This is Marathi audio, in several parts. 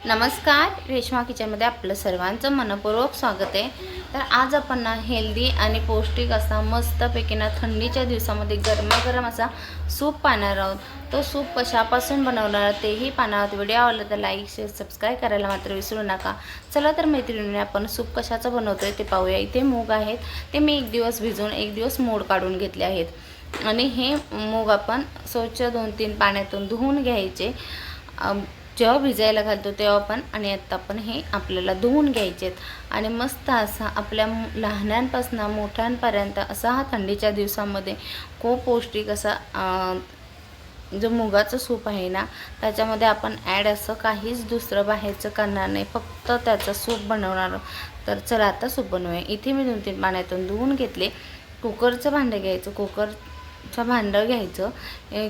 नमस्कार, रेश्मा किचनमध्ये आपलं सर्वांचं मनपूर्वक स्वागत आहे। तर आज आपण ना हेल्दी आणि पौष्टिक असा मस्तपैकी ना थंडीच्या दिवसामध्ये गरमागरम असा सूप पाहणार आहोत। तो सूप कशापासून बनवणार तेही पाहणार आहोत। व्हिडिओ आवडला तर लाईक शेअर सबस्क्राईब करायला मात्र विसरू नका। चला तर मैत्रिणींनी आपण सूप कशाचं बनवतोय ते पाहूया। इथे मूग आहेत, ते मी एक दिवस भिजवून एक दिवस मोड काढून घेतले आहेत आणि हे मूग आपण स्वच्छ 2-3 पाण्यातून धुवून घ्यायचे। जेव्हा भिजायला घालतो तेव्हा पण आणि आता पण हे आपल्याला धुवून घ्यायचे आणि मस्त असा आपल्या लहानांपासून मोठ्यांपर्यंत असा हा थंडीच्या दिवसामध्ये खूप पौष्टिक असा जो मुगाचं सूप आहे ना, त्याच्यामध्ये आपण ॲड असं काहीच दुसरं बाहेरचं करणार नाही, फक्त त्याचं सूप बनवणार। तर चला आता सूप बनवूया। इथे मी 2-3 पाण्यातून धुवून घेतले। कुकरचं भांडं घ्यायचं, कुकरचं भांडं घ्यायचं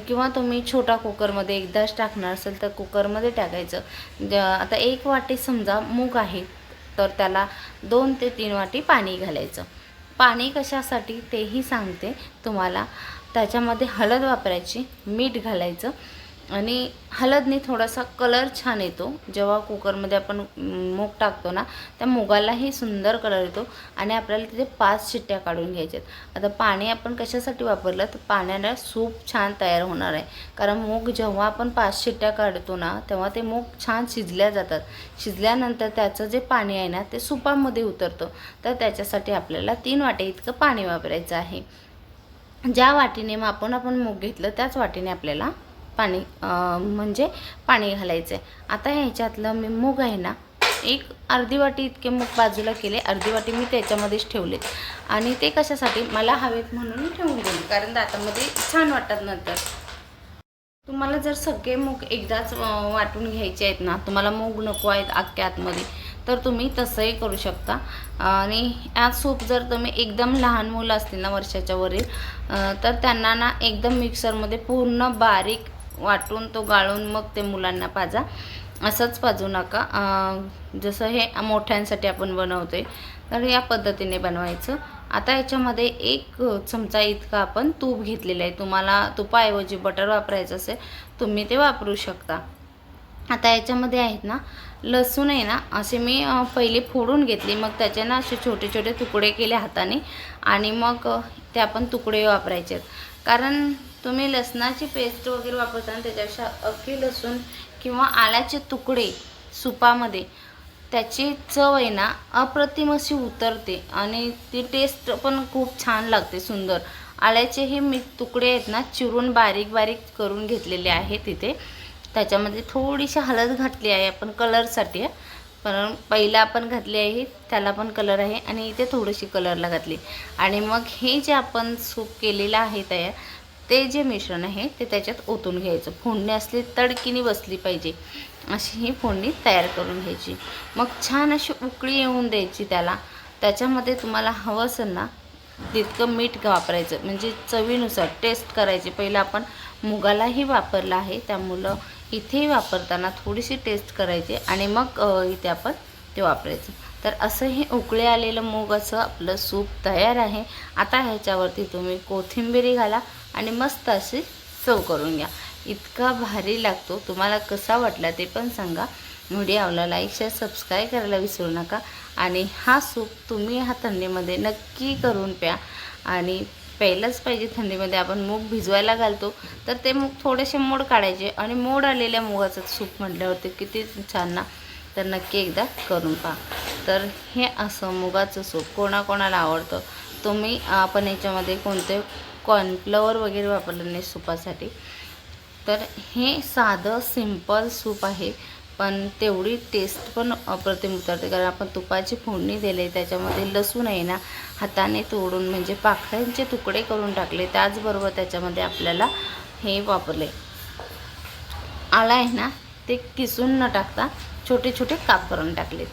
किंवा तुम्ही छोटा कुकरमध्ये एकदाच टाकणार असेल तर कुकरमध्ये टाकायचं। आता 1 वाटी समजा मूग आहे तर त्याला 2 ते 3 वाटी पाणी घालायचं। पाणी कशासाठी तेही सांगते तुम्हाला। त्याच्यामध्ये हळद वापरायची, मीठ घालायचं आणि हळदने थोडासा कलर छान येतो। जेव्हा कुकरमध्ये आपण मूग टाकतो ना, त्या मुगालाही सुंदर कलर येतो आणि आपल्याला तिथे 5 शिट्ट्या काढून घ्यायच्यात। आता पाणी आपण कशासाठी वापरलं तर पाण्याला सूप छान तयार होणार आहे, कारण मूग जेव्हा आपण 5 शिट्ट्या काढतो ना तेव्हा ते मूग छान शिजल्या जातात। शिजल्यानंतर त्याचं जे पाणी आहे ना ते सूपामध्ये उतरतं। तर त्याच्यासाठी आपल्याला 3 वाटी इतकं पाणी वापरायचं आहे। ज्या वाटीने आपण मूग घेतलं त्याच वाटीने आपल्याला पाणी म्हणजे पाणी घालायचं आहे। आता ह्याच्यातलं मी मूग आहे ना, एक अर्धी वाटी इतके मूग बाजूला केले, अर्धी वाटी मी त्याच्यामध्येच ठेवले आणि ते कशासाठी मला हवेत म्हणून ठेवून दिले, कारण दातामध्ये छान वाटतात नंतर। तुम्हाला जर सगळे मूग एकदाच वाटून घ्यायचे आहेत ना, तुम्हाला मूग नको आहेत अख्ख्या आतमध्ये, तर तुम्ही तसंही करू शकता। आणि हा सूप जर तुम्ही एकदम लहान मुलं असतील ना वर्षाच्या वरील, तर त्यांना ना एकदम मिक्सरमध्ये पूर्ण बारीक वाटून तो गाळून मग ते मुलांना पाजा, असंच पाजू नका। जसं हे मोठ्यांसाठी आपण बनवतोय तर या पद्धतीने बनवायचं। आता याच्यामध्ये 1 चमचा इतका आपण तूप घेतलेलं आहे। तुम्हाला तुपाऐवजी बटर वापरायचं असेल तुम्ही ते वापरू शकता। आता याच्यामध्ये आहेत ना लसूण आहे ना, असे मी पहिले फोडून घेतले, मग त्याचे ना असे छोटे छोटे तुकडे केले हाताने आणि मग ते आपण तुकडे वापरायचे आहेत। कारण तुम्ही लसणाची पेस्ट वगैरे वापरताना त्याच्यापेक्षा अख्खी लसूण किंवा आल्याचे तुकडे सुपामध्ये त्याची चव आहे ना अप्रतिम अशी उतरते आणि ती टेस्ट पण खूप छान लागते, सुंदर। आल्याचे हे मी तुकडे आहेत ना चिरून बारीक बारीक करून घेतलेले आहेत तिथे। त्याच्यामध्ये थोडीशी हळद घातली आहे आपण कलरसाठी, पण पहिला आपण घातली आहे त्याला पण कलर आहे आणि इथे थोडीशी कलरला घातली। आणि मग हे जे आपण सूप केलेलं आहे तयार, ते जे मिश्रण आहे ते त्याच्यात ओतून घ्यायचं। फोडणी असली तडकीने बसली पाहिजे अशी ही फोडणी तयार करून घ्यायची। मग छान अशी उकळी येऊन द्यायची त्याला। त्याच्यामध्ये तुम्हाला हवं असेल ना तितकं मीठ वापरायचं, म्हणजे चवीनुसार टेस्ट करायची। पहिलं आपण मुगालाही वापरलं आहे त्यामुळं इथेही वापरताना थोडीशी टेस्ट करायची आणि मग इथे आपण ते वापरायचं। तर असं हे उकळे आलेलं मुगाचं आपलं सूप तयार आहे। आता ह्याच्यावरती तुम्ही कोथिंबीर घाला आणि मस्त अशी सर्व करून घ्या। इतका भारी लागतो। तुम्हाला कसा वाटला ते पण सांगा। व्हिडिओ आवडला लाईक शेअर सबस्क्राईब करायला विसरू नका। आणि हा सूप तुम्ही ह्या थंडीमध्ये नक्की करून प्या आणि प्यायलाच पाहिजे। थंडीमध्ये आपण मूग भिजवायला घालतो तर ते मूग थोडेसे मोड काढायचे आणि मोड आलेल्या मुगाचं सूप म्हटल्यावरती किती छान ना, तर नक्की एकदा करून पहा। तर हे असं मुगाचं सूप कोणाकोणाला आवडतं। तुम्ही आपण याच्यामध्ये कोणते कॉर्नफ्लॉवर वगैरे वापरलं नाही सूपासाठी, तर हे साधं सिंपल सूप आहे, पण तेवढी टेस्ट पण अप्रतिम उतरते, कारण आपण तुपाची फोडणी दिली, त्याच्यामध्ये लसूण आहे ना हाताने तोडून म्हणजे पाकळ्यांचे तुकडे करून टाकले, त्याचबरोबर त्याच्यामध्ये आपल्याला हे वापरले आलं आहे ना ते किसून न टाकता छोटे छोटे काप करून टाकले।